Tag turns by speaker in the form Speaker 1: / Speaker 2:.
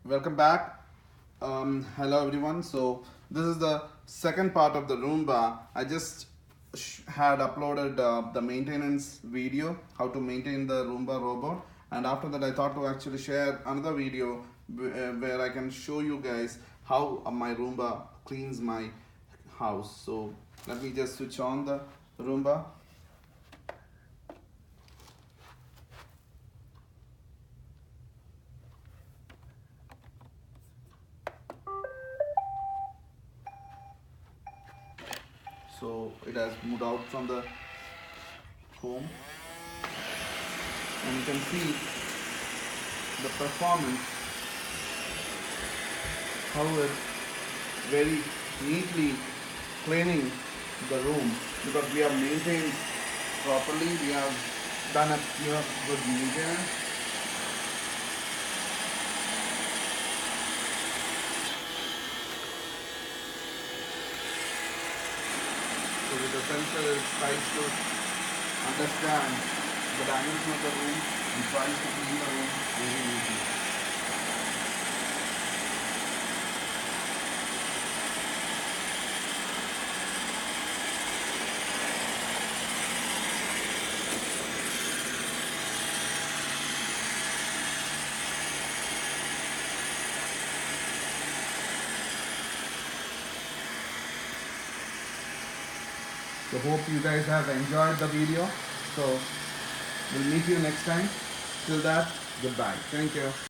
Speaker 1: Welcome back. Hello everyone. So this is the second part of the Roomba. I just had uploaded the maintenance video, how to maintain the Roomba robot, and after that I thought to actually share another video where I can show you guys how my Roomba cleans my house. So let me just switch on the Roomba. So it has moved out from the home, and you can see the performance, how it's very neatly cleaning the room, because we have maintained properly, we have done a good maintenance. So with the sensor, it tries to understand the dimension of the room and tries to clean the room very neatly. So hope you guys have enjoyed the video. So we'll meet you next time. Till that, goodbye. Thank you.